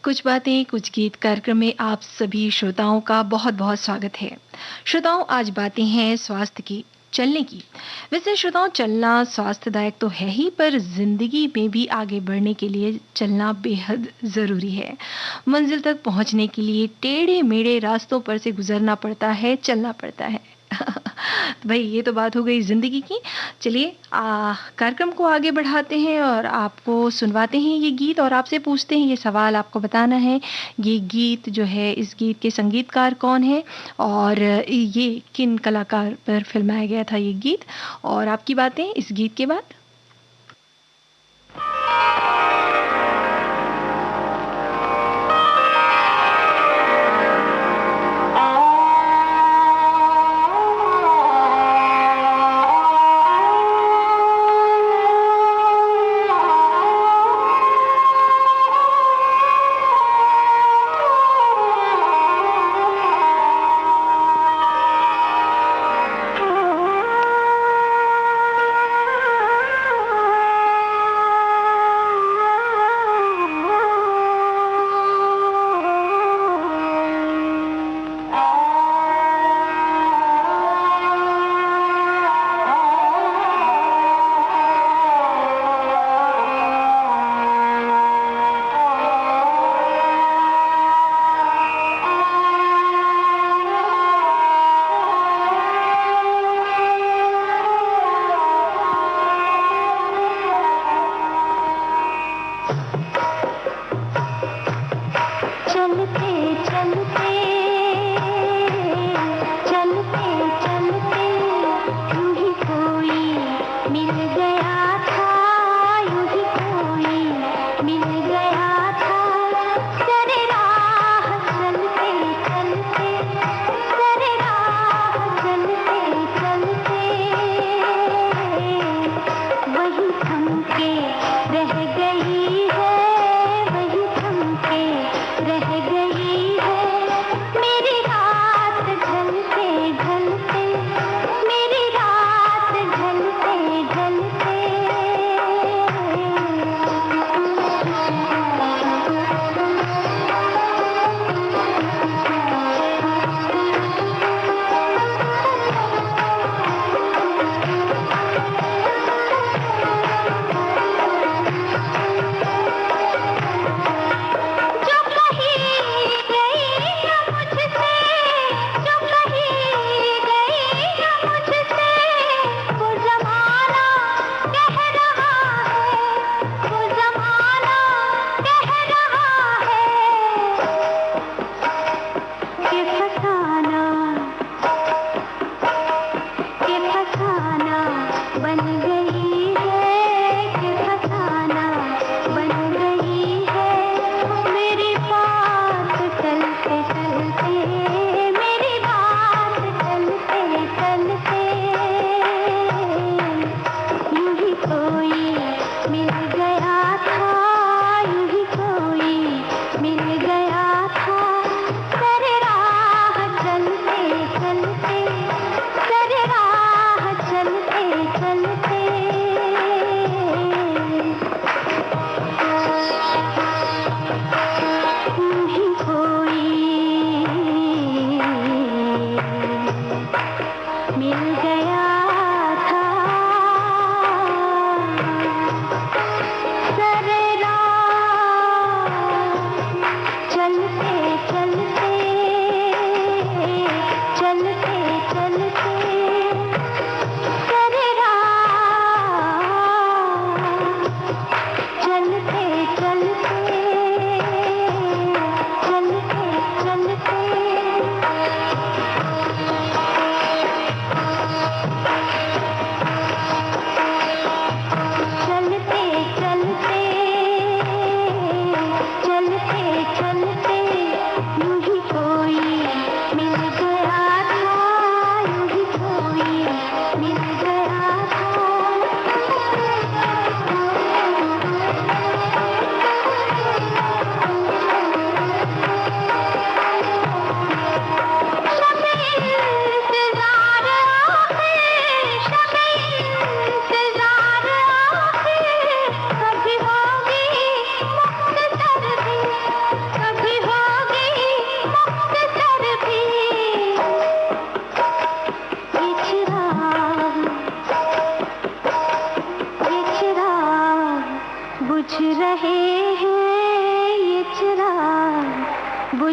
कुछ बातें कुछ गीत कार्यक्रम में आप सभी श्रोताओं का बहुत बहुत स्वागत है। श्रोताओं, आज बातें हैं स्वास्थ्य की, चलने की। वैसे श्रोताओं, चलना स्वास्थ्यदायक तो है ही, पर जिंदगी में भी आगे बढ़ने के लिए चलना बेहद जरूरी है। मंजिल तक पहुंचने के लिए टेढ़े मेढ़े रास्तों पर से गुजरना पड़ता है, चलना पड़ता है। तो भाई, ये तो बात हो गई जिंदगी की। चलिए कार्यक्रम को आगे बढ़ाते हैं और आपको सुनवाते हैं ये गीत और आपसे पूछते हैं ये सवाल। आपको बताना है ये गीत जो है, इस गीत के संगीतकार कौन है और ये किन कलाकार पर फिल्माया गया था ये गीत। और आपकी बातें इस गीत के बाद। रह गई है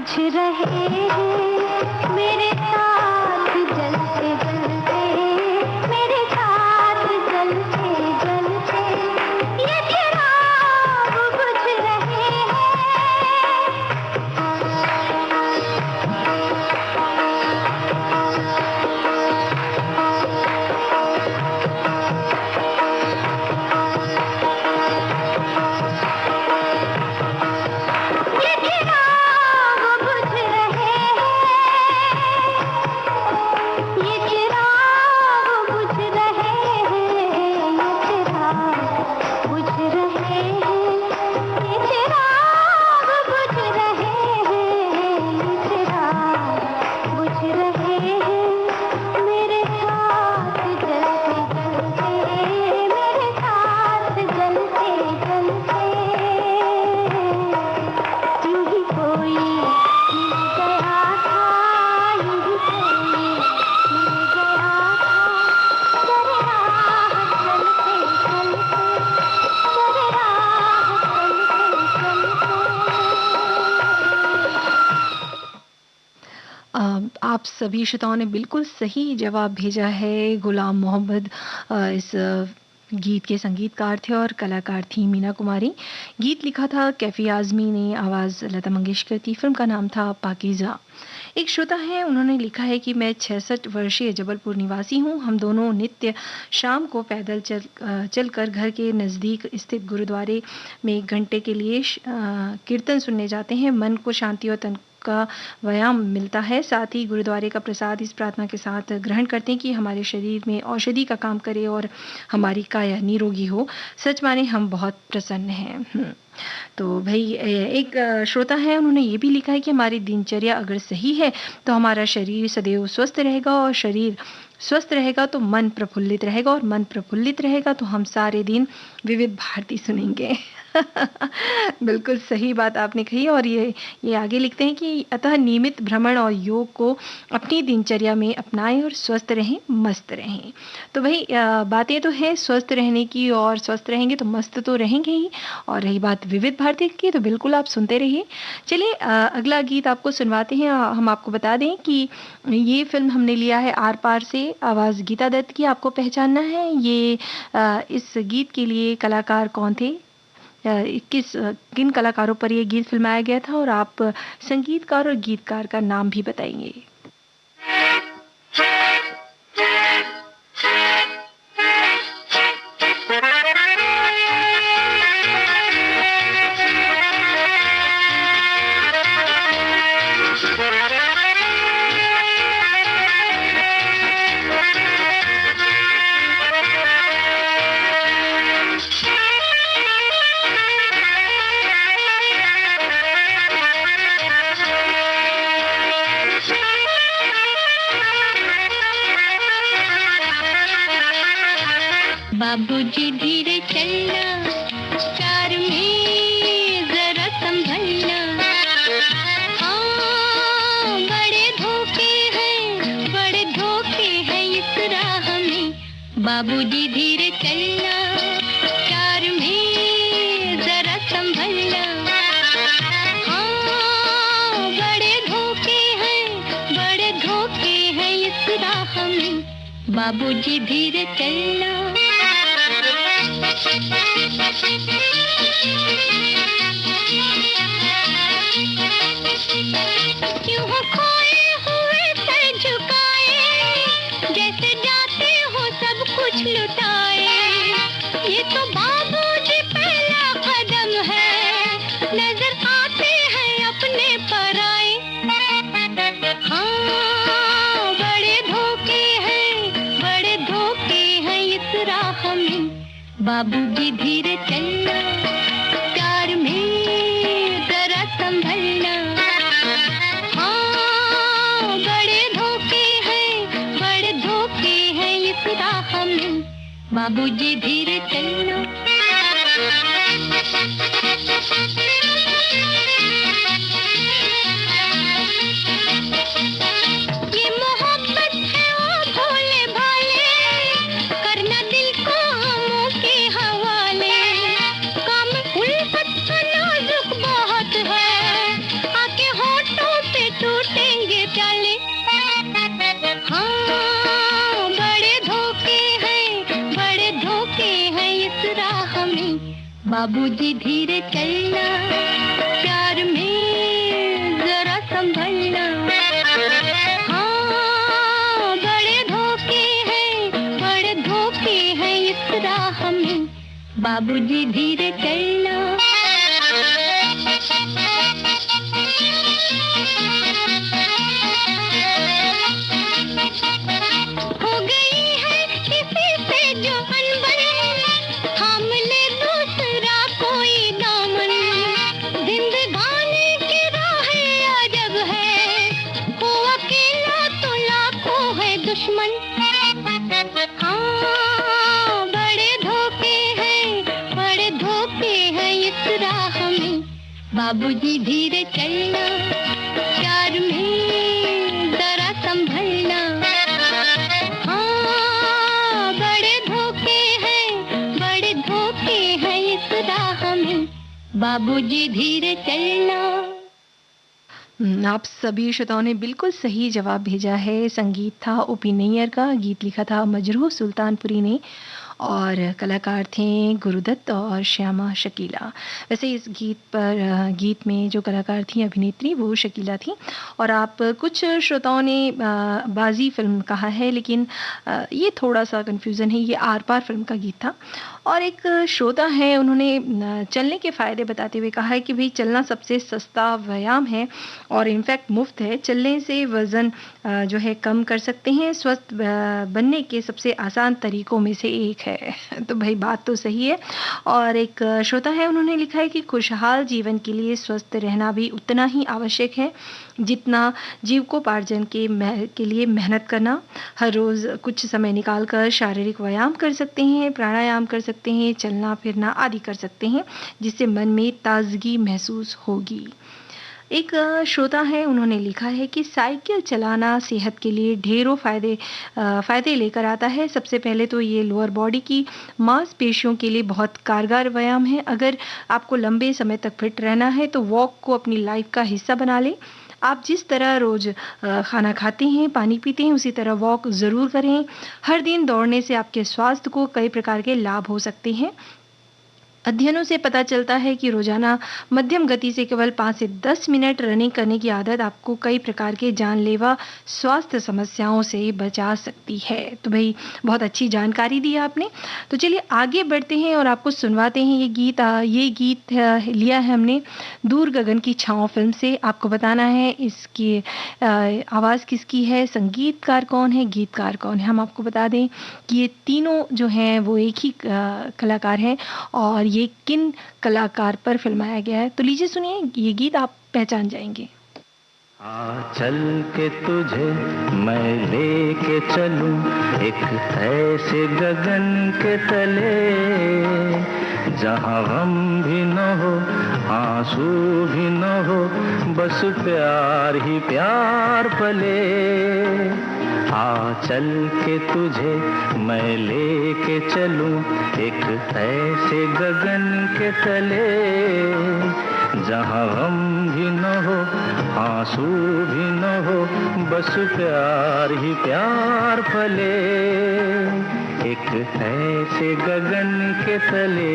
बुझ रहे हैं मेरे साथ जलते जलते, मेरे साथ जलते जलते ये चिराग बुझ रहे हैं। आप सभी श्रोताओं ने बिल्कुल सही जवाब भेजा है। गुलाम मोहम्मद इस गीत के संगीतकार थे और कलाकार थी मीना कुमारी। गीत लिखा था कैफी आज़मी ने, आवाज़ लता मंगेशकर की। फिल्म का नाम था पाकीज़ा। एक श्रोता है, उन्होंने लिखा है कि मैं 66 वर्षीय जबलपुर निवासी हूँ। हम दोनों नित्य शाम को पैदल चलकर घर के नज़दीक स्थित गुरुद्वारे में 1 घंटे के लिए कीर्तन सुनने जाते हैं। मन को शांति और तन का व्यायाम मिलता है। साथ ही गुरुद्वारे का प्रसाद इस प्रार्थना के साथ ग्रहण करते हैं कि हमारे शरीर में औषधि का काम करे और हमारी काया निरोगी हो। सच माने हम बहुत प्रसन्न हैं। तो भाई एक श्रोता है, उन्होंने ये भी लिखा है कि हमारी दिनचर्या अगर सही है तो हमारा शरीर सदैव स्वस्थ रहेगा और शरीर स्वस्थ रहेगा तो मन प्रफुल्लित रहेगा और मन प्रफुल्लित रहेगा तो हम सारे दिन विविध भारती सुनेंगे। बिल्कुल सही बात आपने कही। और ये आगे लिखते हैं कि अतः नियमित भ्रमण और योग को अपनी दिनचर्या में अपनाएं और स्वस्थ रहें, मस्त रहें। तो भाई बातें तो हैं स्वस्थ रहने की, और स्वस्थ रहेंगे तो मस्त तो रहेंगे ही। और रही बात विविध भारती की, तो बिल्कुल आप सुनते रहिए। चलिए अगला गीत आपको सुनवाते हैं। हम आपको बता दें कि ये फिल्म हमने लिया है आर पार से, आवाज़ गीता दत्त की। आपको पहचानना है ये इस गीत के लिए कलाकार कौन थे, किन कलाकारों पर यह गीत फिल्माया गया था, और आप संगीतकार और गीतकार का नाम भी बताएंगे। बाबूजी धीरे चलना, कार में जरा संभलना, हाँ बड़े धोखे हैं इस राह में। बाबूजी धीरे चलना, कार में जरा संभलना, हाँ बड़े धोखे हैं इस राह में। बाबूजी धीरे चलना। क्यों हो खोए हुए सर झुकाए, जैसे जाते हो सब कुछ लुटाए। ये तो बाबूजी पहला कदम है, नजर आते हैं अपने पराए। हाँ बड़े धोखे हैं इस राह में। बाबूजी धीरे चलना, कार में जरा संभलना, हाँ बड़े धोखे हैं इस राह में। बाबूजी धीरे चलना। ये मोहब्बत है ओ भोले भाले, करना दिल को हमों के हवाले। काम उल्फत का नाजुक बहुत है, आके होठों बाबूजी धीरे चलना, प्यार में जरा संभलना। हाँ, बड़े धोखे हैं इस राह में, बाबूजी धीरे चलना। हो गई है किसी से जो अनबन, थाम ले दूसरा कोई दामन। जिंदगानी की राह अजब है, वो अकेला तो लाखों है दुश्मन। हाँ, बड़े धोखे हैं इस राह में, बाबूजी धीरे चलना, प्यार में जरा संभलना। हाँ, बड़े धोखे हैं इस राह में, बाबूजी धीरे चलना। आप सभी श्रोताओं ने बिल्कुल सही जवाब भेजा है। संगीत था ओपी नैयर का, गीत लिखा था मजरूह सुल्तानपुरी ने और कलाकार थे गुरुदत्त और श्यामा शकीला। वैसे इस गीत में जो कलाकार थी अभिनेत्री वो शकीला थी। और आप कुछ श्रोताओं ने बाजी फिल्म कहा है, लेकिन ये थोड़ा सा कन्फ्यूज़न है, ये आर पार फिल्म का गीत था। और एक श्रोता है, उन्होंने चलने के फ़ायदे बताते हुए कहा है कि भाई चलना सबसे सस्ता व्यायाम है और इनफैक्ट मुफ्त है। चलने से वज़न जो है कम कर सकते हैं, स्वस्थ बनने के सबसे आसान तरीकों में से एक है। तो भाई बात तो सही है। और एक श्रोता है, उन्होंने लिखा है कि खुशहाल जीवन के लिए स्वस्थ रहना भी उतना ही आवश्यक है जितना जीविकोपार्जन के लिए मेहनत करना। हर रोज़ कुछ समय निकाल कर शारीरिक व्यायाम कर सकते हैं, प्राणायाम कर सकते हैं, चलना फिरना आदि कर सकते हैं, जिससे मन में ताजगी महसूस होगी। एक श्रोता है, उन्होंने लिखा है कि साइकिल चलाना सेहत के लिए ढेरों फ़ायदे लेकर आता है। सबसे पहले तो ये लोअर बॉडी की मांसपेशियों के लिए बहुत कारगर व्यायाम है। अगर आपको लंबे समय तक फिट रहना है तो वॉक को अपनी लाइफ का हिस्सा बना लें। आप जिस तरह रोज़ खाना खाते हैं, पानी पीते हैं, उसी तरह वॉक ज़रूर करें। हर दिन दौड़ने से आपके स्वास्थ्य को कई प्रकार के लाभ हो सकते हैं। अध्ययनों से पता चलता है कि रोजाना मध्यम गति से केवल 5 से 10 मिनट रनिंग करने की आदत आपको कई प्रकार के जानलेवा स्वास्थ्य समस्याओं से बचा सकती है। तो भाई बहुत अच्छी जानकारी दी आपने। तो चलिए आगे बढ़ते हैं और आपको सुनवाते हैं ये गीत लिया है हमने दूर गगन की छाँव फिल्म से। आपको बताना है इसकी आवाज़ किसकी है, संगीतकार कौन है, गीतकार कौन है। हम आपको बता दें कि ये तीनों जो हैं वो एक ही कलाकार हैं और ये किन कलाकार पर फिल्माया गया है। तो लीजिए सुनिए ये गीत, आप पहचान जाएंगे। चल के तुझे मैं लेके चलूं एक ऐसे गगन के तले, जहां गम भी न हो आंसू भी न हो, बस प्यार ही प्यार पले। चल के तुझे मैं लेके चलूं एक ऐसे गगन के तले, जहां गम भी न हो आंसू भी न हो, बस प्यार ही प्यार पले। एक ऐसे गगन के तले।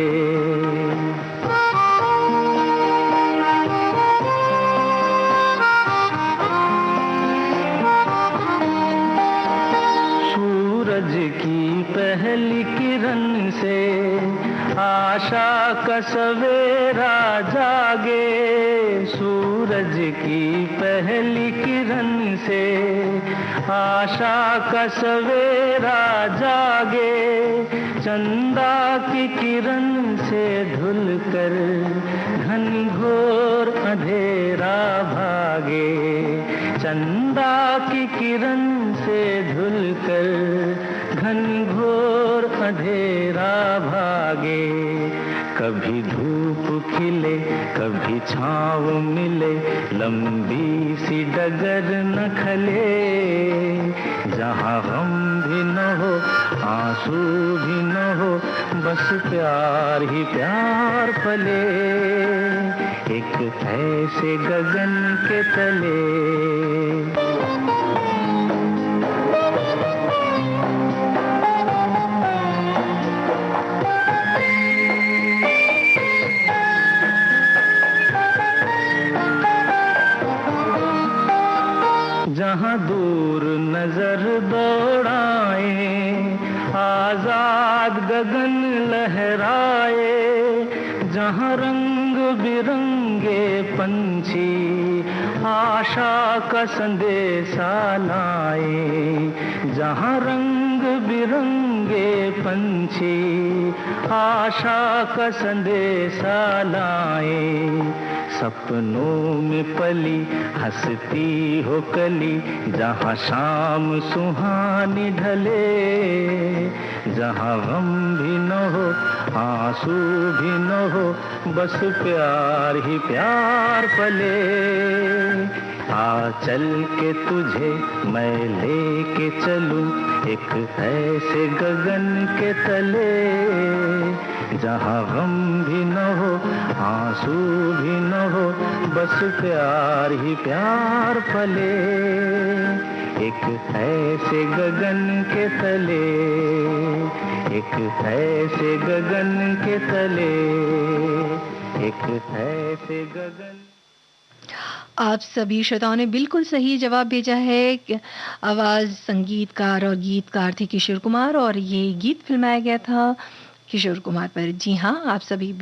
सूरज की पहली किरण से आशा का सवेरा जागे, सूरज की पहली किरण से आशा का सवेरा जागे, चंदा की किरण से ढुलकर घनघोर अंधेरा भागे, चंदा की किरण से ढुलकर घनघोर अंधेरा भागे। कभी धूप खिले कभी छाँव मिले, लंबी सी डगर न खले, जहाँ गम भी न हो आंसू भी न हो, बस प्यार ही प्यार पले। एक ऐसे गगन के तले। जहाँ दूर नजर दौड़ाए, आजाद गगन लहराए, जहाँ रंग बिरंगे पंछी आशा का संदेशा लाए, जहाँ रंग बिरंगे पंछी आशा का संदेशा लाए। सपनों में पली हंसती हो कली, जहाँ शाम सुहानी ढले, जहाँ गम भी न हो आंसू भी न हो, बस प्यार ही प्यार पले। आ चल के तुझे मैं लेके चलूं एक ऐसे गगन के तले, जहाँ गम भी न हो आंसू भी न हो, बस प्यार ही प्यार पले। एक ऐसे गगन के तले, एक ऐसे गगन के तले, एक ऐसे गगन। आप सभी श्रोताओं ने बिल्कुल सही जवाब भेजा है। आवाज संगीतकार और गीतकार थे किशोर कुमार और ये गीत फिल्माया गया था किशोर कुमार पर। जी हाँ, आप सभी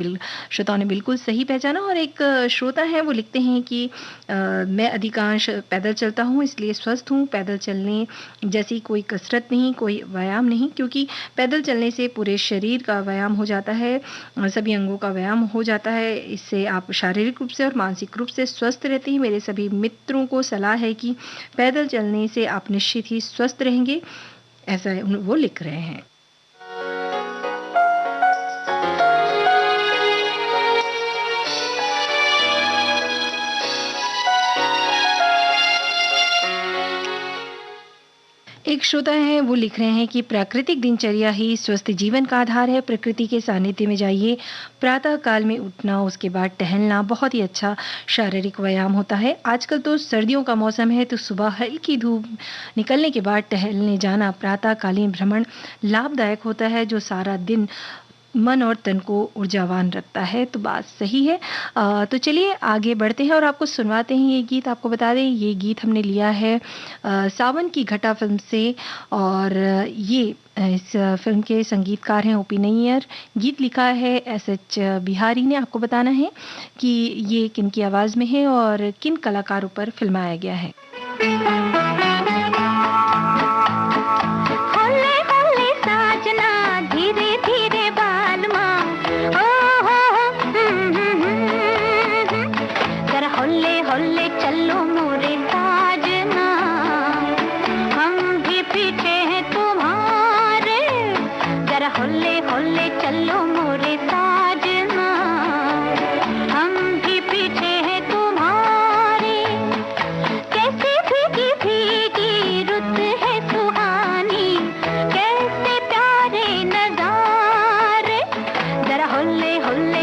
श्रोताओं ने बिल्कुल सही पहचाना। और एक श्रोता है वो लिखते हैं कि मैं अधिकांश पैदल चलता हूँ इसलिए स्वस्थ हूँ। पैदल चलने जैसी कोई कसरत नहीं, कोई व्यायाम नहीं, क्योंकि पैदल चलने से पूरे शरीर का व्यायाम हो जाता है, सभी अंगों का व्यायाम हो जाता है। इससे आप शारीरिक रूप से और मानसिक रूप से स्वस्थ रहते हैं। मेरे सभी मित्रों को सलाह है कि पैदल चलने से आप निश्चित ही स्वस्थ रहेंगे, ऐसा वो लिख रहे हैं। एक श्रोता है वो लिख रहे हैं कि प्राकृतिक दिनचर्या ही स्वस्थ जीवन का आधार है। प्रकृति के सानिध्य में जाइए, प्रातः काल में उठना, उसके बाद टहलना बहुत ही अच्छा शारीरिक व्यायाम होता है। आजकल तो सर्दियों का मौसम है तो सुबह हल्की धूप निकलने के बाद टहलने जाना, प्रातःकालीन भ्रमण लाभदायक होता है, जो सारा दिन मन और तन को ऊर्जावान रखता है। तो बात सही है। तो चलिए आगे बढ़ते हैं और आपको सुनवाते हैं ये गीत। आपको बता दें ये गीत हमने लिया है सावन की घटा फिल्म से और ये इस फिल्म के संगीतकार हैं ओपी नैयर। गीत लिखा है एस.एच. बिहारी ने। आपको बताना है कि ये किन की आवाज़ में है और किन कलाकारों पर फिल्माया गया है।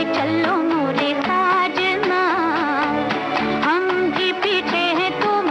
चलो मोरे साजना, हम भी पीछे हैं तुम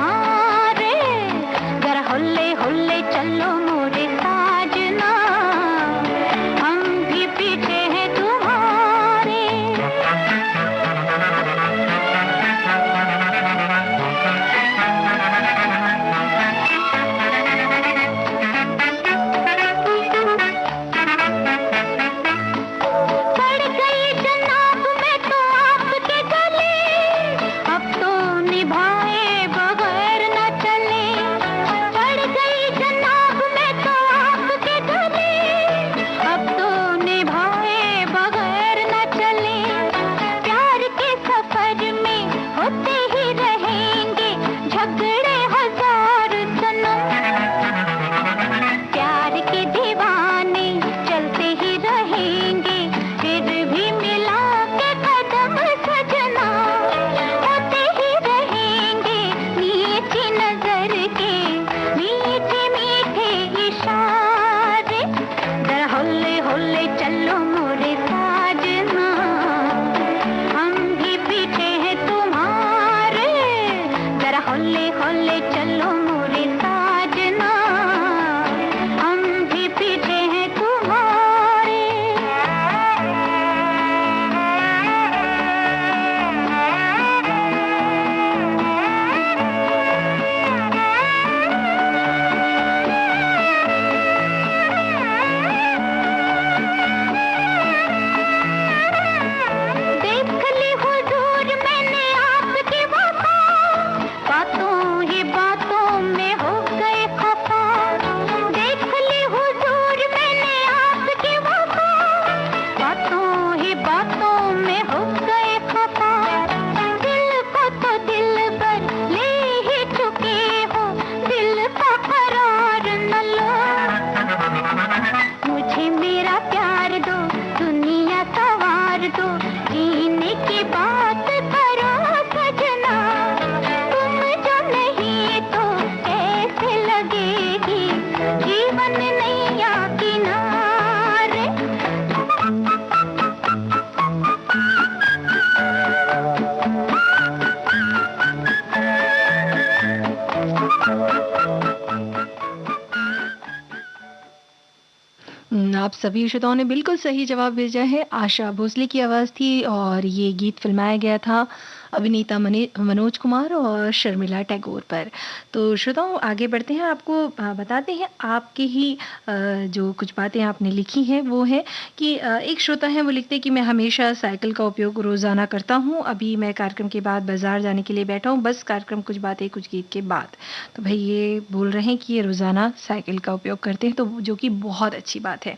आप सभी श्रोताओं ने बिल्कुल सही जवाब भेजा है। आशा भोसले की आवाज़ थी और ये गीत फ़िल्माया गया था अभिनेता मनोज कुमार और शर्मिला टैगोर पर। तो श्रोताओं आगे बढ़ते हैं, आपको बताते हैं आपके ही जो कुछ बातें आपने लिखी हैं वो है कि एक श्रोता हैं वो लिखते हैं कि मैं हमेशा साइकिल का उपयोग रोज़ाना करता हूँ। अभी मैं कार्यक्रम के बाद बाज़ार जाने के लिए बैठा हूँ, बस कार्यक्रम कुछ बातें कुछ गीत के बाद। तो भई ये बोल रहे हैं कि ये रोज़ाना साइकिल का उपयोग करते हैं, तो जो कि बहुत अच्छी बात है।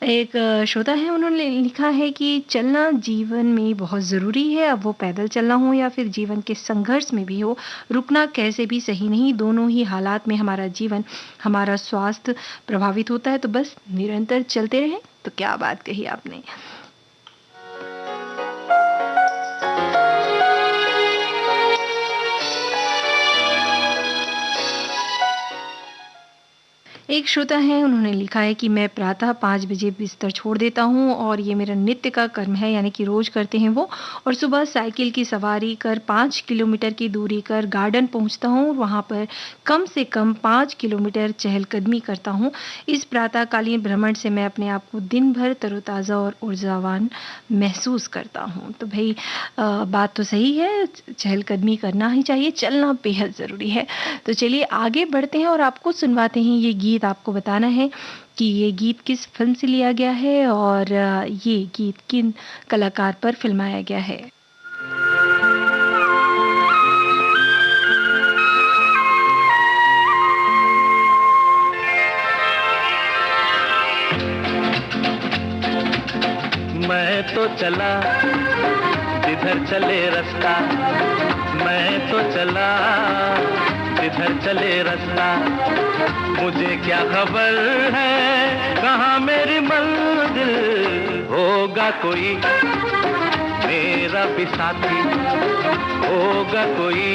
एक श्रोता हैं उन्होंने लिखा है कि चलना जीवन में बहुत ज़रूरी है, अब वो पैदल चलना हो या फिर जीवन के संघर्ष में भी हो, रुकना कैसे भी सही नहीं, दोनों ही हालात में हमारा जीवन, हमारा स्वास्थ्य प्रभावित होता है, तो बस निरंतर चलते रहें। तो क्या बात कही आपने। एक श्रोता हैं उन्होंने लिखा है कि मैं प्रातः 5 बजे बिस्तर छोड़ देता हूँ और ये मेरा नित्य का कर्म है, यानी कि रोज़ करते हैं वो। और सुबह साइकिल की सवारी कर 5 किलोमीटर की दूरी कर गार्डन पहुँचता हूँ, वहाँ पर कम से कम 5 किलोमीटर चहलकदमी करता हूँ। इस प्रातःकालीन भ्रमण से मैं अपने आप को दिन भर तरोताज़ा और ऊर्जावान महसूस करता हूँ। तो भई बात तो सही है, चहलकदमी करना ही चाहिए, चलना बेहद ज़रूरी है। तो चलिए आगे बढ़ते हैं और आपको सुनवाते हैं ये गीत। आपको बताना है कि ये गीत किस फ़िल्म से लिया गया है और ये गीत किन कलाकार पर फ़िल्माया गया है। मैं तो चला जिधर चले रास्ता, मैं तो चला जिधर चले रास्ता, मुझे क्या खबर है कहाँ मेरी मंजिल, होगा कोई मेरा भी साथी, होगा कोई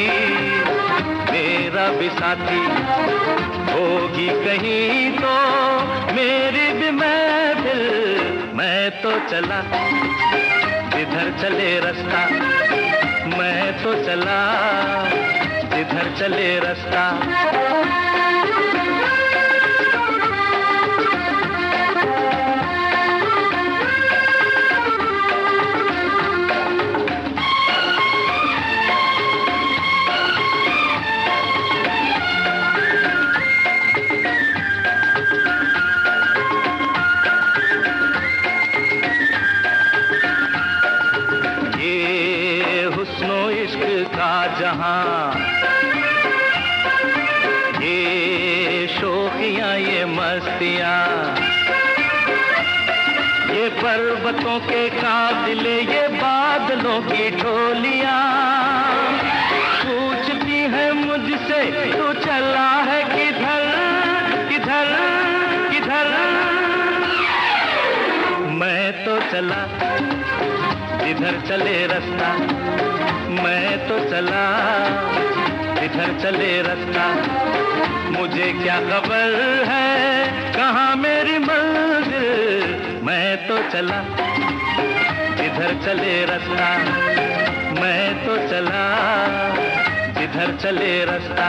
मेरा भी साथी, होगी कहीं तो मेरी भी महफिल, मैं तो चला जिधर चले रास्ता, मैं तो चला जिधर चले रास्ता। ये हुस्नो इश्क का जहां, ये शोखियां ये मस्तियां, ये पर्वतों के काबिले ये बादलों की टोलियां, पूछती है मुझसे तू चला है किधर किधर किधर, मैं तो चला जिधर चले रास्ता, मैं तो चला जिधर चले रास्ता, मुझे क्या खबर है कहाँ मेरी मंजिल, मैं तो चला जिधर चले रास्ता, मैं तो चला जिधर चले रास्ता।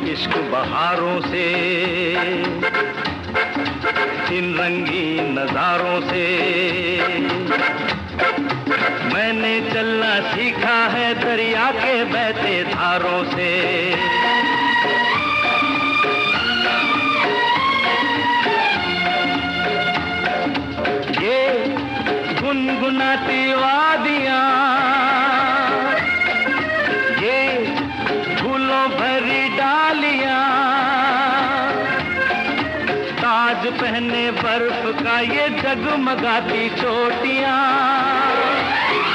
इश्क बहारों से, इन रंगीन नजारों से, मैंने चलना सीखा है दरिया के बहते धारों से, ये गुनगुनाती वादियां, ये फूलों भरी डालियां, ताज पहने बर्फ का ये जगमगाती चोटियां,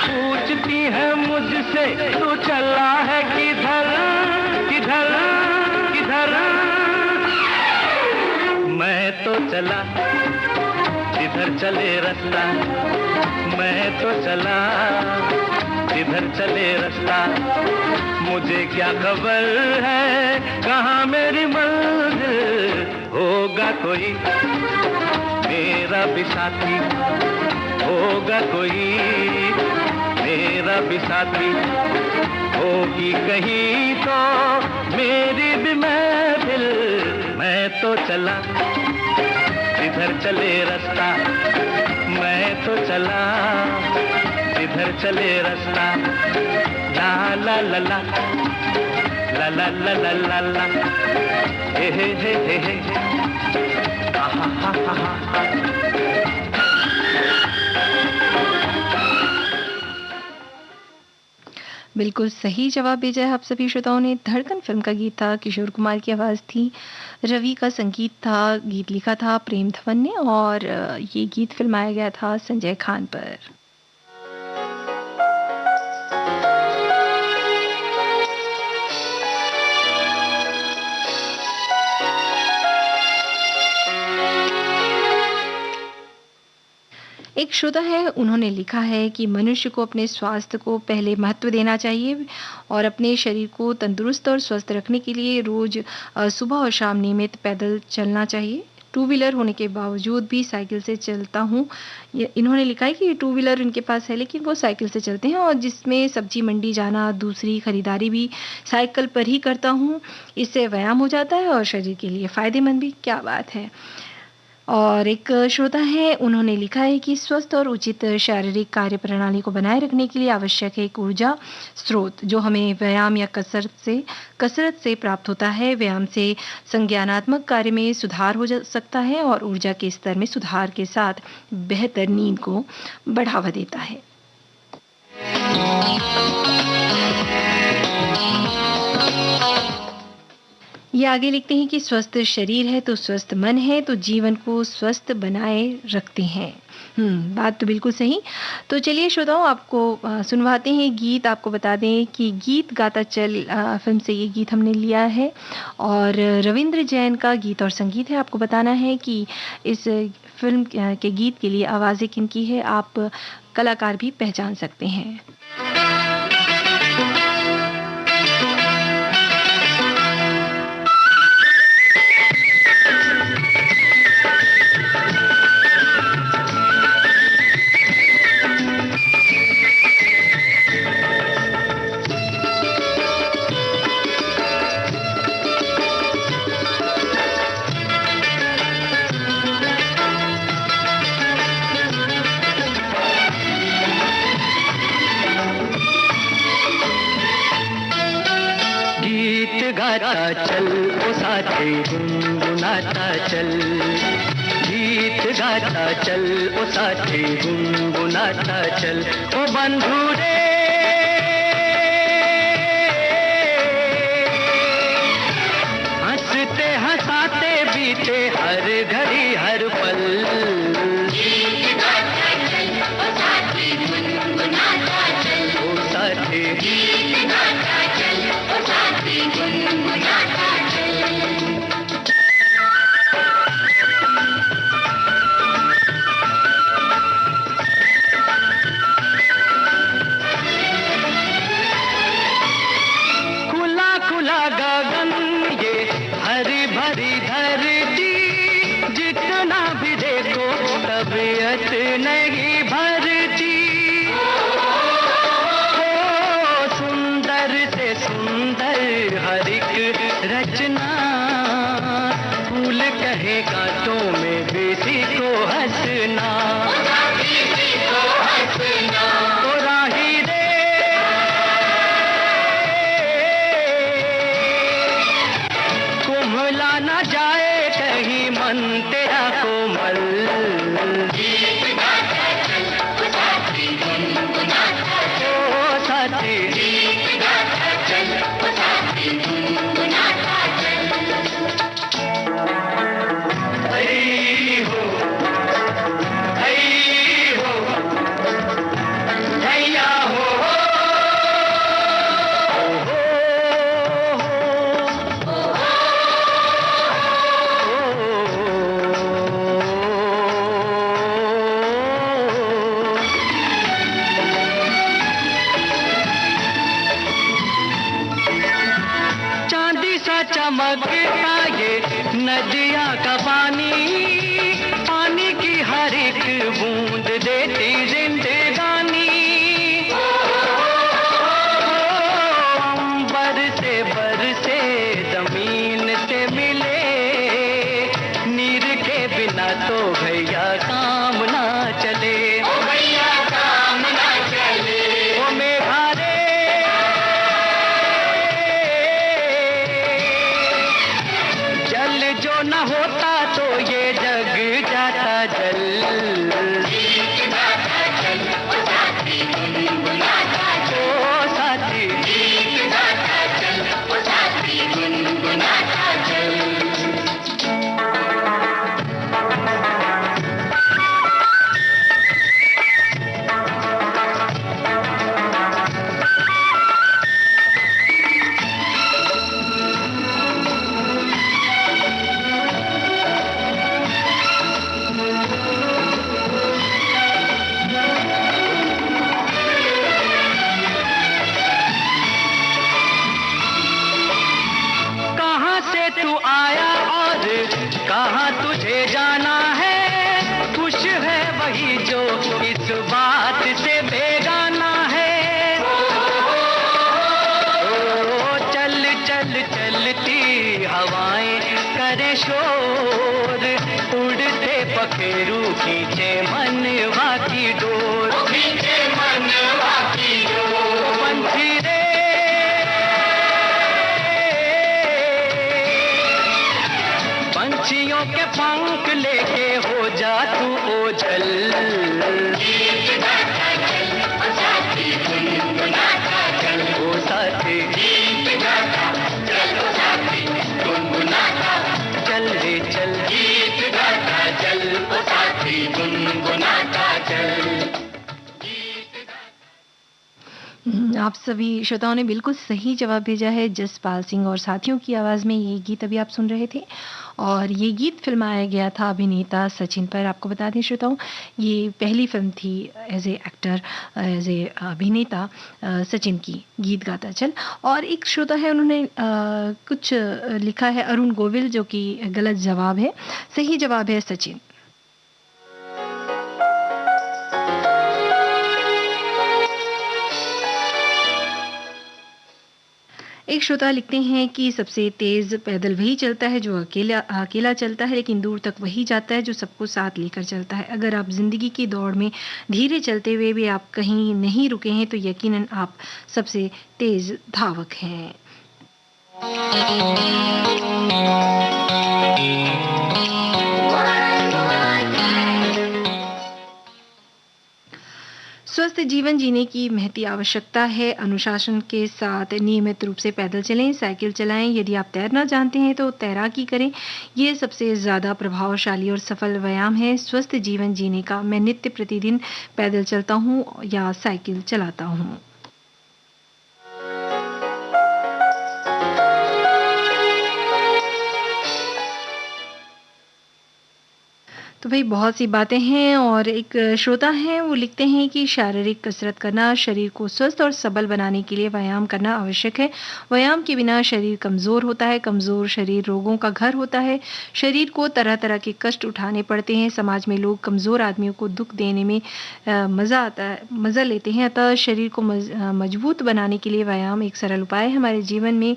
पूछती है मुझसे तू चला है किधर किधर किधर, मैं तो चला जिधर चले रास्ता, मैं तो चला जिधर जिधर चले रास्ता, मुझे क्या खबर है कहाँ मेरी मंजिल, होगा कोई मेरा भी साथी, होगा कोई मेरा भी साथी, होगी कहीं तो मेरी भी महफिल, मैं तो चला जिधर चले रास्ता, मैं तो चला जिधर चले रास्ता, ला ला ला ला ला ला ला ला ला ला, हे हे हे हे, आहा हा हा हा। बिल्कुल सही जवाब भेजा है आप सभी श्रोताओं ने। धड़कन फिल्म का गीत था, किशोर कुमार की आवाज़ थी, रवि का संगीत था, गीत लिखा था प्रेम धवन ने और ये गीत फिल्माया गया था संजय खान पर। एक श्रोता है, उन्होंने लिखा है कि मनुष्य को अपने स्वास्थ्य को पहले महत्व देना चाहिए और अपने शरीर को तंदुरुस्त और स्वस्थ रखने के लिए रोज सुबह और शाम नियमित पैदल चलना चाहिए। टू व्हीलर होने के बावजूद भी साइकिल से चलता हूँ। ये इन्होंने लिखा है कि टू व्हीलर उनके पास है लेकिन वो साइकिल से चलते हैं और जिसमें सब्जी मंडी जाना, दूसरी खरीदारी भी साइकिल पर ही करता हूँ। इससे व्यायाम हो जाता है और शरीर के लिए फ़ायदेमंद भी। क्या बात है! और एक श्रोता है, उन्होंने लिखा है कि स्वस्थ और उचित शारीरिक कार्य प्रणाली को बनाए रखने के लिए आवश्यक है एक ऊर्जा स्रोत जो हमें व्यायाम या कसरत से प्राप्त होता है। व्यायाम से संज्ञानात्मक कार्य में सुधार हो सकता है और ऊर्जा के स्तर में सुधार के साथ बेहतर नींद को बढ़ावा देता है। ये आगे लिखते हैं कि स्वस्थ शरीर है तो स्वस्थ मन है तो जीवन को स्वस्थ बनाए रखते हैं। बात तो बिल्कुल सही। तो चलिए श्रोताओं, आपको सुनवाते हैं गीत। आपको बता दें कि गीत गाता चल फिल्म से ये गीत हमने लिया है और रविंद्र जैन का गीत और संगीत है। आपको बताना है कि इस फिल्म के गीत के लिए आवाज़ें किनकी है, आप कलाकार भी पहचान सकते हैं। गाता चल ओ साथी गुनगुनाता चल, गीत गाता चल ओ साथी गुनगुनाता चल, ओ बंधु रे हंसते हंसाते बीते हर घड़ी हर पल, गीत गाता चल ओ साथी गुनगुनाता चल, ओ साथी गीत गाता चल ओ साथी गुनगुनाता चल। चमकता ये नदिया का पानी, पानी की हर एक बूंद देती जिंदगानी। अंबर से बरसे जमीन से मिले, नीर के बिना तो भैया काम ना चले। ओ भैया काम ना चले। ओ मेघा रे, जल जो न होता तो ये जग जाता जल। गीत गाता चल ओ साथी गुनगुनाता चल। ओ साथी गीत गाता चल ओ साथी गुनगुनाता चल। कहाँ से तू आया और कहाँ तुझे जाना है, खुश है वही जो इस बात से बेगाना है। ओ चल चल चलती हवाएं करे शोर, उड़ते पखेरू खींचे मनवा की डोर। खींचे मनवा की डोर। पंछी रे, पंछियों के पंख लेके हो जा तू ओझल। गीत गाता चल ओ साथी गुनगुनाता चल। ओ साथी गीत गाता चल ओ साथी गुनगुनाता चल रे चल। गीत गाता चल ओ साथी गुनगुनाता चल। आप सभी श्रोताओं ने बिल्कुल सही जवाब भेजा है। जसपाल सिंह और साथियों की आवाज़ में ये गीत अभी आप सुन रहे थे और ये गीत फिल्माया गया था अभिनेता सचिन पर। आपको बता दें श्रोताओं, ये पहली फिल्म थी as a actor, as a अभिनेता सचिन की, गीत गाता चल। और एक श्रोता है, उन्होंने कुछ लिखा है, अरुण गोविल, जो कि गलत जवाब है। सही जवाब है सचिन। एक श्रोता लिखते हैं कि सबसे तेज पैदल वही चलता है जो अकेला अकेला चलता है, लेकिन दूर तक वही जाता है जो सबको साथ लेकर चलता है। अगर आप जिंदगी की दौड़ में धीरे चलते हुए भी आप कहीं नहीं रुके हैं तो यकीनन आप सबसे तेज धावक हैं। स्वस्थ जीवन जीने की महती आवश्यकता है। अनुशासन के साथ नियमित रूप से पैदल चलें, साइकिल चलाएं। यदि आप तैरना जानते हैं तो तैराकी करें। ये सबसे ज़्यादा प्रभावशाली और सफल व्यायाम है स्वस्थ जीवन जीने का। मैं नित्य प्रतिदिन पैदल चलता हूँ या साइकिल चलाता हूँ। तो भाई बहुत सी बातें हैं। और एक श्रोता हैं, वो लिखते हैं कि शारीरिक कसरत करना शरीर को स्वस्थ और सबल बनाने के लिए व्यायाम करना आवश्यक है। व्यायाम के बिना शरीर कमज़ोर होता है, कमज़ोर शरीर रोगों का घर होता है। शरीर को तरह तरह के कष्ट उठाने पड़ते हैं। समाज में लोग कमज़ोर आदमियों को दुख देने में मज़ा लेते हैं। अतः शरीर को मजबूत बनाने के लिए व्यायाम एक सरल उपाय है। हमारे जीवन में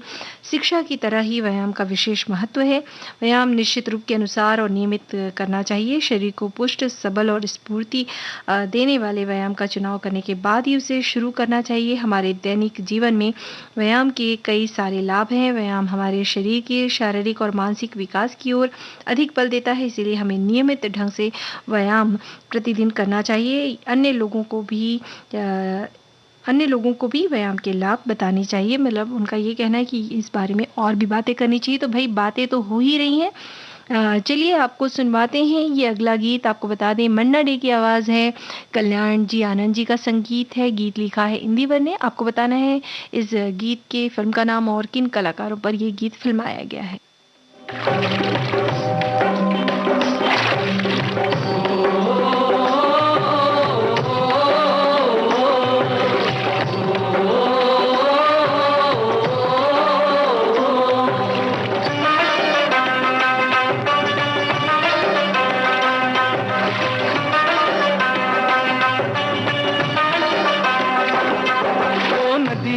शिक्षा की तरह ही व्यायाम का विशेष महत्व है। व्यायाम निश्चित रूप के अनुसार और नियमित करना चाहिए। शरीर को पुष्ट, सबल और स्फूर्ति देने वाले व्यायाम का चुनाव करने के बाद ही उसे शुरू करना चाहिए। हमारे दैनिक जीवन में व्यायाम के कई सारे लाभ हैं। व्यायाम हमारे शरीर के शारीरिक और मानसिक विकास की ओर अधिक बल देता है, इसीलिए हमें नियमित ढंग से व्यायाम प्रतिदिन करना चाहिए। अन्य लोगों को भी व्यायाम के लाभ बताने चाहिए। मतलब उनका ये कहना है कि इस बारे में और भी बातें करनी चाहिए। तो भाई बातें तो हो ही रही हैं। चलिए आपको सुनवाते हैं ये अगला गीत। आपको बता दें मन्ना डे की आवाज़ है, कल्याण जी आनंद जी का संगीत है, गीत लिखा है इंदिवर ने। आपको बताना है इस गीत के फिल्म का नाम और किन कलाकारों पर ये गीत फिल्माया गया है।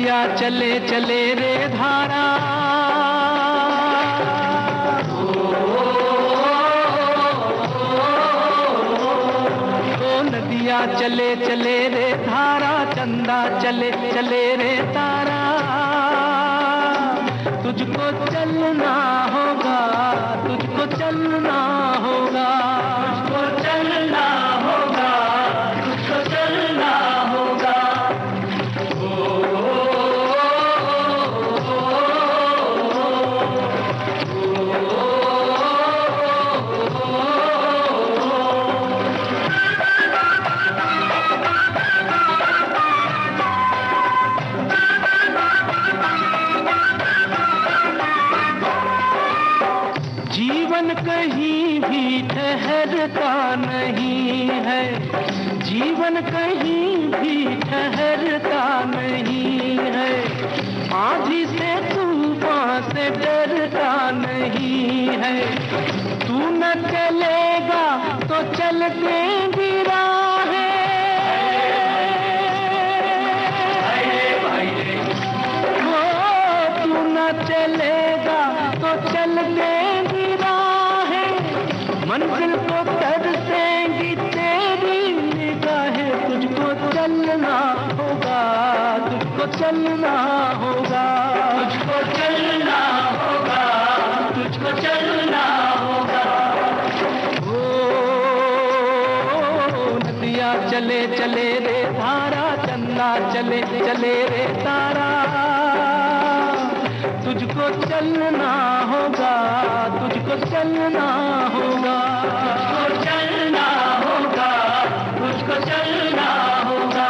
नदिया चले चले रे धारा, नदिया चले चले रे धारा, चंदा चले चले रे तारा, तुझको चलना होगा, तुझको चलना होगा, तुझको चलना होगा, तुझको चलना होगा। जीवन कहीं भी ठहरता नहीं है, जीवन कहीं भी ठहरता नहीं है, आंधी से तूफान से डरता नहीं है, तू न चलेगा तो चल देंगी राहें, तू न चलेगा तो चल देंगी राहें, मंजिल को तरसेंगी तेरी निगाहें, तुझको चलना होगा, तुझको चलना होगा, तुझको चलना होगा, तुझको चलना होगा। ओ नदिया चले चले रे धारा, चंदा चले चले रे तारा, तुझको चलना होगा, तुझको चलना होगा, तुझको चलना होगा, तुझको चलना होगा।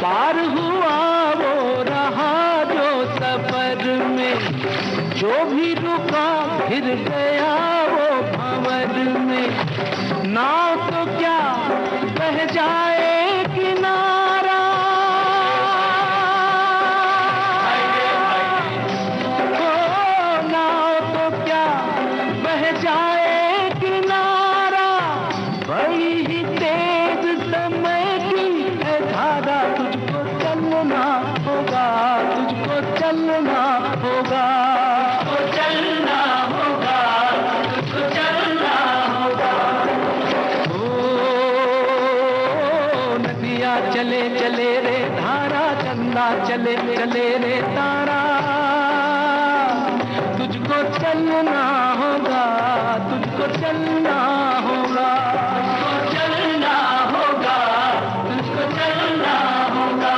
पार हुआ वो रहा जो सफर में, जो भी रुका फिर गया वो भंवर में, नाव तो क्या बह जाए किनारा, नाव तो क्या बह जाए किनारा, बड़ी ही तेज समय की है धारा, तुझको चलना होगा, तुझको चलना होगा, तुझको चलना होगा, तुझको चलना होगा। ओ नदिया चले चले रे धारा, चंदा चले चले रे तारा, तुझको चलना होगा, तुझको चलना होगा, तुझको चलना होगा, तुझको चलना होगा।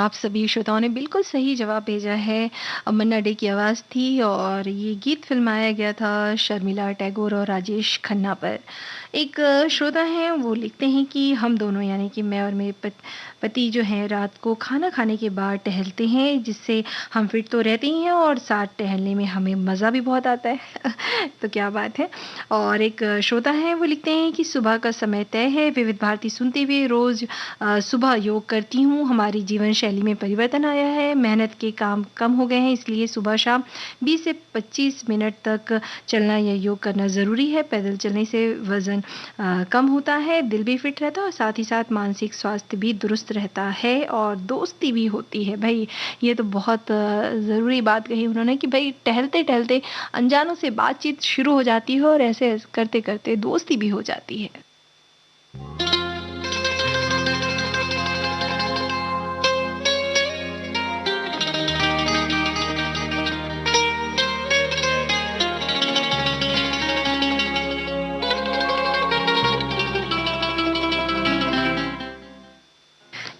आप सभी श्रोताओं ने बिल्कुल सही जवाब भेजा है। मन्ना डे की आवाज़ थी और ये गीत फिल्माया गया था शर्मिला टैगोर और राजेश खन्ना पर। एक श्रोता हैं वो लिखते हैं कि हम दोनों यानी कि मैं और मेरे पति जो हैं रात को खाना खाने के बाद टहलते हैं, जिससे हम फिट तो रहते ही हैं और साथ टहलने में हमें मज़ा भी बहुत आता है। तो क्या बात है। और एक श्रोता हैं वो लिखते हैं कि सुबह का समय तय है, विविध भारती सुनते हुए रोज़ सुबह योग करती हूँ। हमारी जीवन शैली में परिवर्तन आया है, मेहनत के काम कम हो गए हैं, इसलिए सुबह शाम 20 से 25 मिनट तक चलना या योग करना ज़रूरी है। पैदल चलने से वज़न कम होता है, दिल भी फिट रहता है और साथ ही साथ मानसिक स्वास्थ्य भी दुरुस्त रहता है और दोस्ती भी होती है। भाई ये तो बहुत ज़रूरी बात कही उन्होंने कि भाई टहलते टहलते अनजानों से बातचीत शुरू हो जाती है और ऐसे करते करते दोस्ती भी हो जाती है।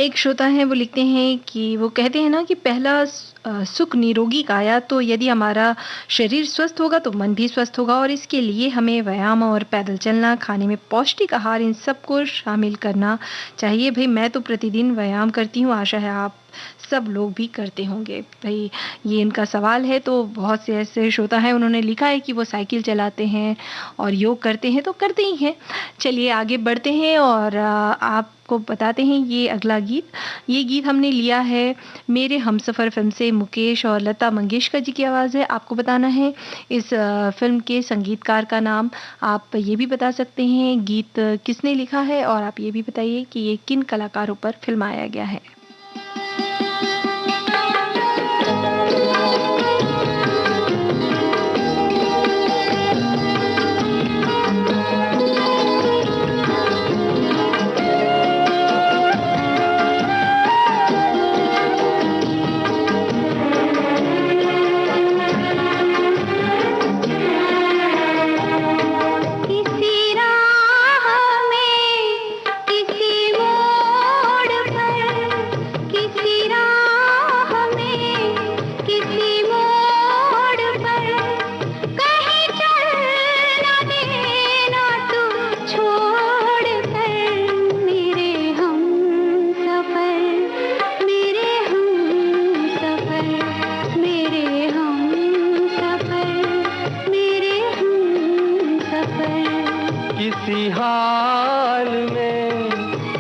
एक श्रोता हैं वो लिखते हैं कि वो कहते हैं ना कि पहला सुख निरोगी काया, तो यदि हमारा शरीर स्वस्थ होगा तो मन भी स्वस्थ होगा और इसके लिए हमें व्यायाम और पैदल चलना, खाने में पौष्टिक आहार इन सबको शामिल करना चाहिए। भई मैं तो प्रतिदिन व्यायाम करती हूँ, आशा है आप सब लोग भी करते होंगे। भई ये इनका सवाल है, तो बहुत से ऐसे श्रोता हैं उन्होंने लिखा है कि वो साइकिल चलाते हैं और योग करते हैं, तो करते ही हैं। चलिए आगे बढ़ते हैं और आपको बताते हैं ये अगला गीत। ये गीत हमने लिया है मेरे हमसफ़र फ़िल्म से, मुकेश और लता मंगेशकर जी की आवाज़ है। आपको बताना है इस फ़िल्म के संगीतकार का नाम। आप ये भी बता सकते हैं गीत किसने लिखा है और आप ये भी बताइए कि ये किन कलाकारों पर फ़िल्माया गया है। किसी हाल में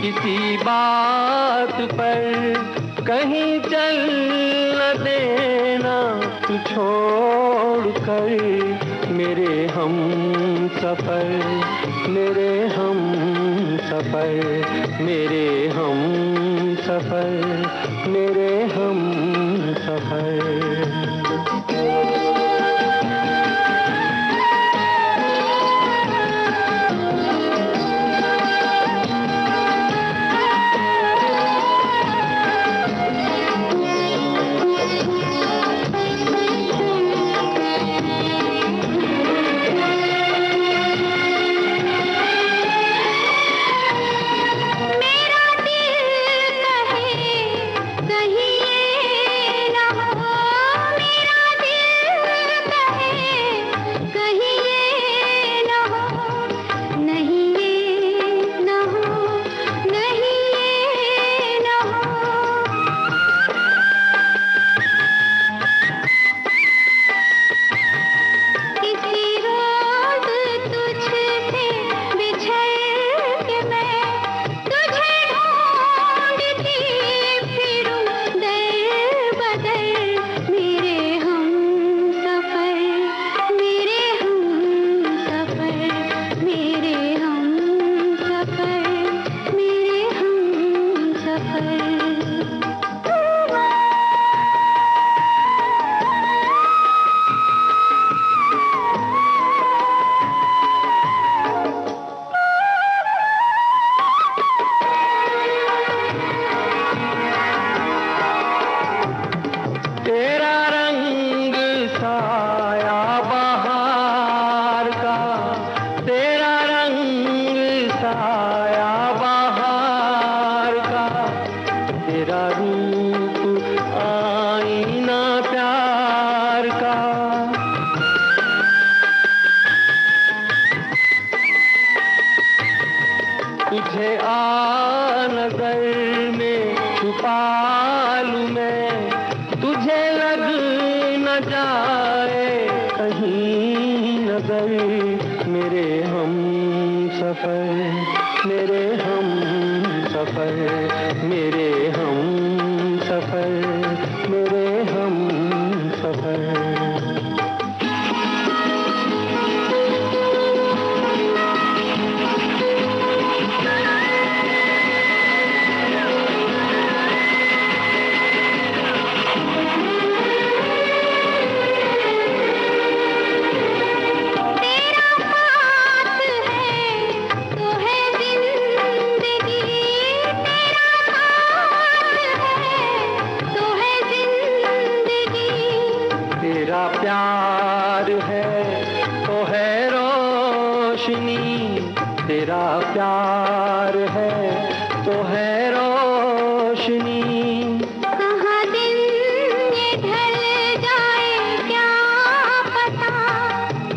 किसी बात पर कहीं चल न देना तू छोड़ कर मेरे हम सफर, मेरे हम सफर, मेरे हम सफर, मेरे हम सफर।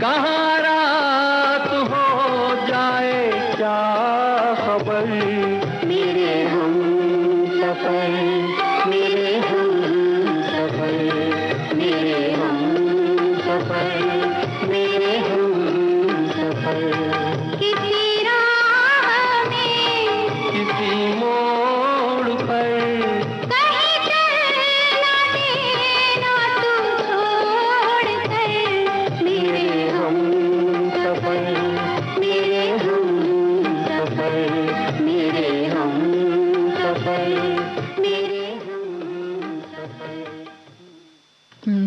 कहाँ रात हो जाए क्या खबर, मेरे हम सफर, मेरे हम सफर, मेरे हम सफर, मेरे हम सफर। किसी राह में, किसी मोड़ पर, कहीं चलना देना तू छोड़ कर, मेरे हम सफर, मेरे हम सफर, मेरे हम सफर, मेरे हम सफर।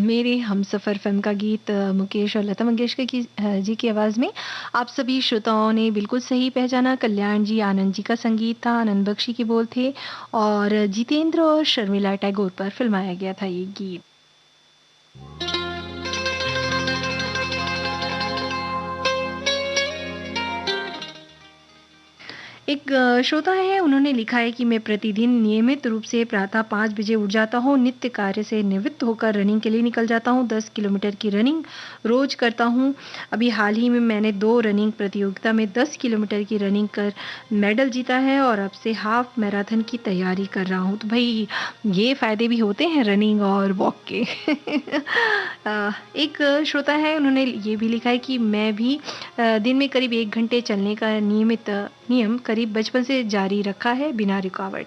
मेरे हमसफर फिल्म का गीत मुकेश और लता मंगेशकर जी की आवाज़ में आप सभी श्रोताओं ने बिल्कुल सही पहचाना। कल्याण जी आनंद जी का संगीत था, आनंद बख्शी के बोल थे और जितेंद्र और शर्मिला टैगोर पर फिल्माया गया था ये गीत। एक श्रोता है, उन्होंने लिखा है कि मैं प्रतिदिन नियमित रूप से प्रातः 5 बजे उठ जाता हूँ, नित्य कार्य से निवृत्त होकर रनिंग के लिए निकल जाता हूँ। 10 किलोमीटर की रनिंग रोज करता हूँ। अभी हाल ही में मैंने 2 रनिंग प्रतियोगिता में 10 किलोमीटर की रनिंग कर मेडल जीता है और अब से हाफ मैराथन की तैयारी कर रहा हूँ। तो भाई ये फ़ायदे भी होते हैं रनिंग और वॉक के। एक श्रोता है, उन्होंने ये भी लिखा है कि मैं भी दिन में करीब 1 घंटे चलने का नियम करीब बचपन से जारी रखा है बिना रुकावट।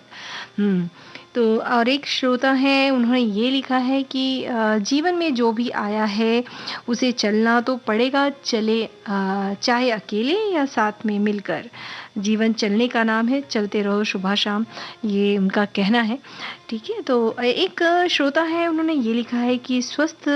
तो और एक श्रोता है, उन्होंने ये लिखा है कि जीवन में जो भी आया है उसे चलना तो पड़ेगा, चले चाहे अकेले या साथ में मिलकर। जीवन चलने का नाम है, चलते रहो सुबह शाम, ये उनका कहना है। ठीक है, तो एक श्रोता है, उन्होंने ये लिखा है कि स्वस्थ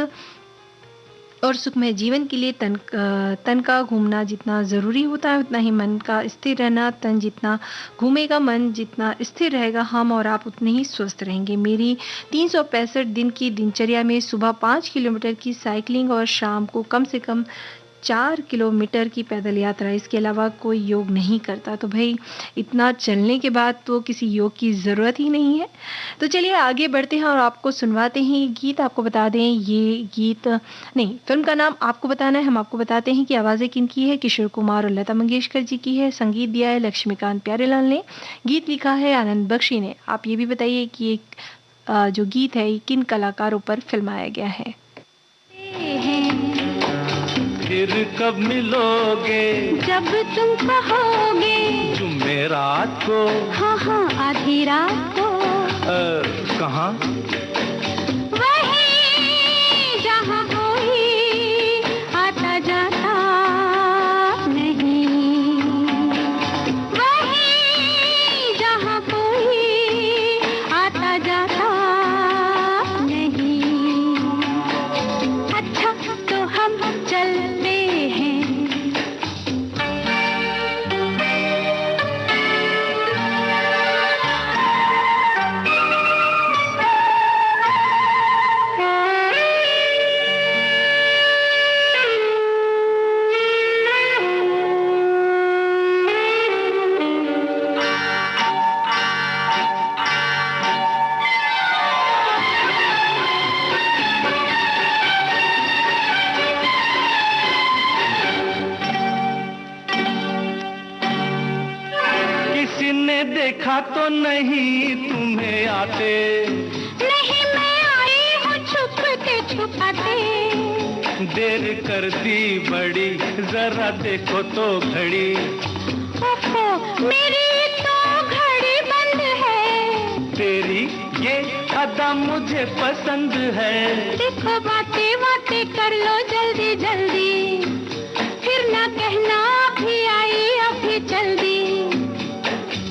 और सुखमय जीवन के लिए तन का घूमना जितना ज़रूरी होता है उतना ही मन का स्थिर रहना। तन जितना घूमेगा, मन जितना स्थिर रहेगा, हम और आप उतने ही स्वस्थ रहेंगे। मेरी 365 दिन की दिनचर्या में सुबह 5 किलोमीटर की साइकिलिंग और शाम को कम से कम 4 किलोमीटर की पैदल यात्रा, इसके अलावा कोई योग नहीं करता। तो भाई इतना चलने के बाद तो किसी योग की ज़रूरत ही नहीं है। तो चलिए आगे बढ़ते हैं और आपको सुनवाते हैं ये गीत। आपको बता दें ये गीत नहीं, फिल्म का नाम आपको बताना है, हम आपको बताते हैं कि आवाज़ें किनकी है। किशोर कुमार और लता मंगेशकर जी की है, संगीत दिया है लक्ष्मीकांत प्यारेलाल ने, गीत लिखा है आनंद बख्शी ने। आप ये भी बताइए कि ये जो गीत है ये किन कलाकारों पर फिल्माया गया है। फिर कब मिलोगे जब तुम कहोगे, जुमेरात को, हाँ हाँ आधी रात को, कहाँ? वहीं जहाँ कोई आता जाता नहीं, वहीं जहाँ कोई आता जाता नहीं। अच्छा तो हम चलते हैं, किसी ने देखा तो नहीं तुम्हें आते, नहीं मैं आई हूँ छुपते छुपाते। देर कर दी बड़ी, जरा देखो तो घड़ी, ओहो मेरी तो घड़ी बंद है, तेरी ये अदा मुझे पसंद है। देखो बातें बातें कर लो जल्दी जल्दी, फिर ना कहना अभी आई अभी जल्दी।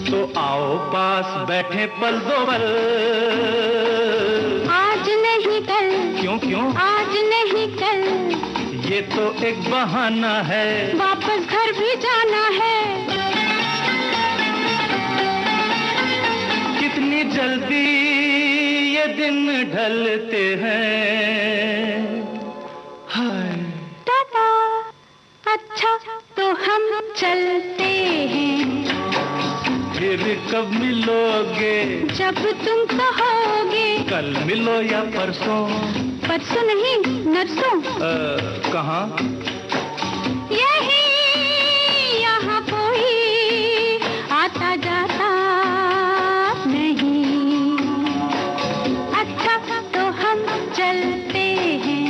तो आओ पास बैठे पल दो पल, आज नहीं कल, क्यों क्यों? आज नहीं कल, ये तो एक बहाना है, वापस घर भी जाना है। कितनी जल्दी ये दिन ढलते हैं, हाय। टाटा, अच्छा तो हम चलते हैं, फिर कब मिलोगे जब तुम कहोगे, कल मिलो या परसों, परसों नहीं नरसों, कहाँ? यही यहाँ कोई आता जाता नहीं। अच्छा तो हम चलते हैं।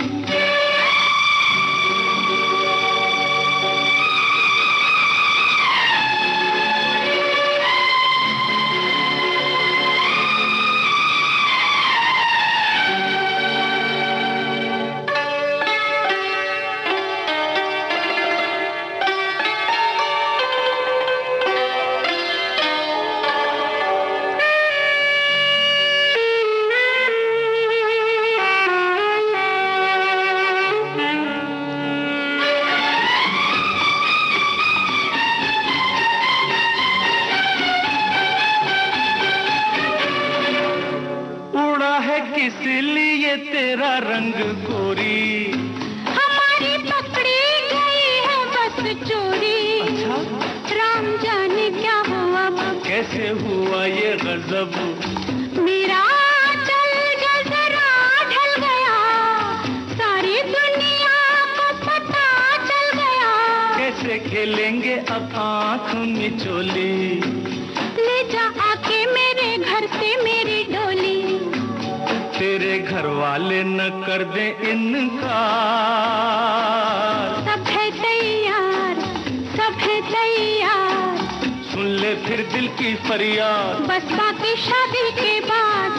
उड़ा है किस लिए तेरा रंग गोरी? हमारी पकड़ी गई है बस चोरी। अच्छा राम जाने क्या हुआ, कैसे हुआ ये गजब? मेरा चल जरा ढल गया, सारी दुनिया को पता चल गया। कैसे खेलेंगे अब आँख मिचोली? ले जा आके मेरे घर से मेरी डोली। तेरे घर वाले न कर दे इनकार। सब है तैयार, सब है तैयार। सुन ले फिर दिल की फरियाद। बस बाकी शादी के बाद।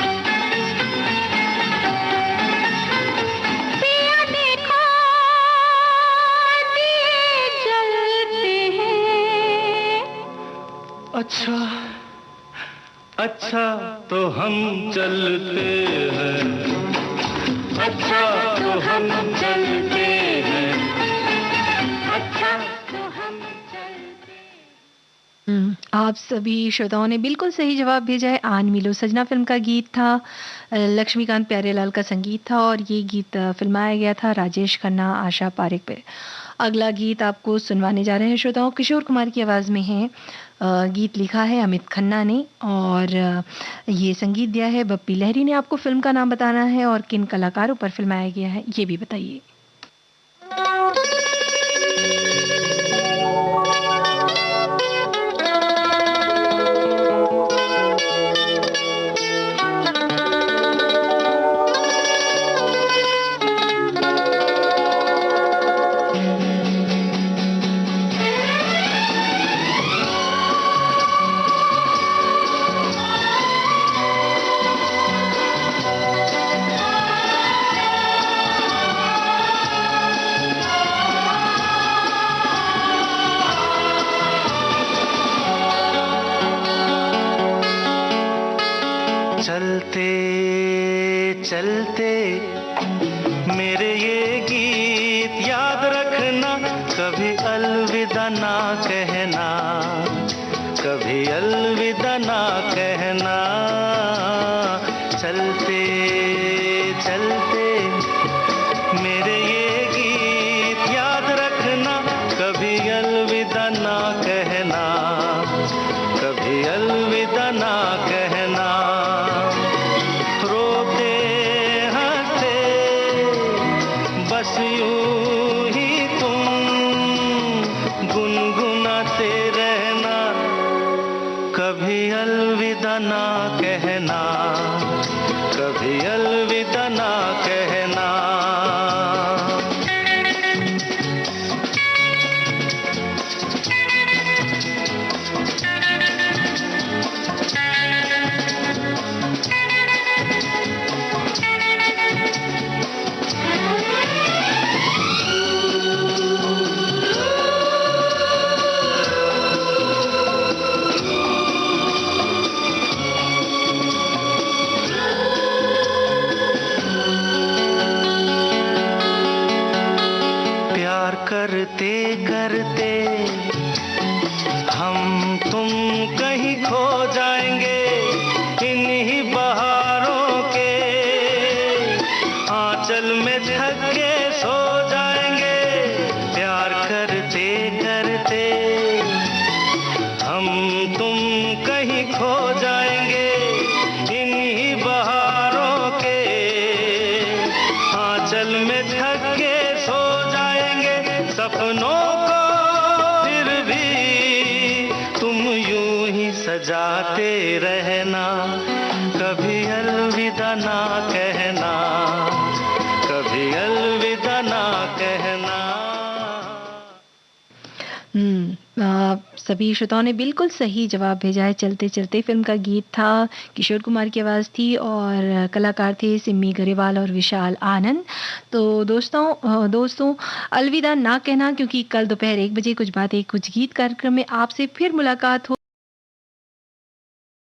पिया देखो दिए जलते हैं। अच्छा अच्छा तो हम चलते हैं। अच्छा तो हम चलते हैं। अच्छा तो हम चलते हैं। आप सभी श्रोताओं ने बिल्कुल सही जवाब भेजा है। आन मिलो सजना फिल्म का गीत था। लक्ष्मीकांत प्यारेलाल का संगीत था और ये गीत फिल्माया गया था राजेश खन्ना, आशा पारेख पे। अगला गीत आपको सुनवाने जा रहे हैं श्रोताओं, किशोर कुमार की आवाज़ में है। गीत लिखा है अमित खन्ना ने और ये संगीत दिया है बप्पी लहरी ने। आपको फिल्म का नाम बताना है और किन कलाकारों पर फिल्माया गया है ये भी बताइए। चलते चलते मेरे ये गीत याद रखना, कभी अलविदा ना कहना, कभी अलविदा ना कहना। चलते चलते मेरे ये गीत याद रखना, कभी अलविदा ना कहना, कभी अलविदा ना कहना। रोते हंसते बस यूं ही तुम गुनगुनाते रहना, कभी अलविदा ना कहना, कभी अलविदा ना कहना। करते करते हम तुम कहीं खो जाएंगे, इन्हीं बहारों के आंचल में ढक के सो जाएंगे। प्यार करते करते हम तुम कहीं खो जाएंगे, इन्हीं बहारों के आंचल में ढक के सो जाएंगे। सपनों को सजाते रहना, कभी अलविदा ना कहना, कभी अलविदा ना कहना। सभी श्रोताओं ने बिल्कुल सही जवाब भेजा है। चलते चलते फिल्म का गीत था, किशोर कुमार की आवाज़ थी और कलाकार थे सिमी गरेवाल और विशाल आनंद। तो दोस्तों अलविदा ना कहना, क्योंकि कल दोपहर 1 बजे कुछ बातें कुछ गीत कार्यक्रम में आपसे फिर मुलाकात हो।